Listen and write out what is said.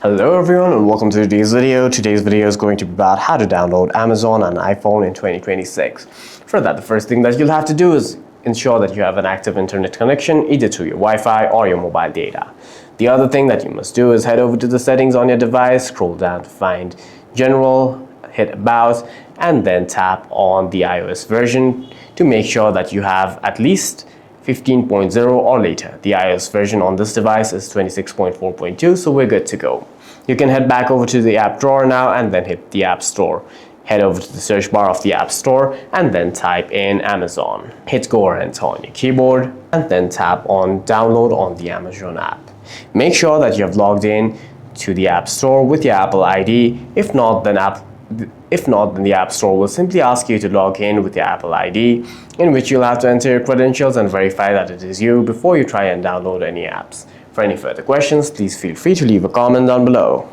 Hello everyone and welcome to today's video. Today's video is going to be about how to download Amazon on iPhone in 2026. For that, the first thing that you'll have to do is ensure that you have an active internet connection either through your Wi-Fi or your mobile data. The other thing that you must do is head over to the settings on your device, scroll down to find General, hit About, and then tap on the iOS version to make sure that you have at least 15.0 or later. The iOS version on this device is 26.4.2, so we're good to go. You can head back over to the app drawer now and then hit the App Store. Head over to the search bar of the App Store and then type in Amazon. Hit go or enter on your keyboard and then tap on Download on the Amazon app. Make sure that you have logged in to the App Store with your Apple ID. If not, then the App Store will simply ask you to log in with your Apple ID, in which you'll have to enter your credentials and verify that it is you before you try and download any apps. For any further questions, please feel free to leave a comment down below.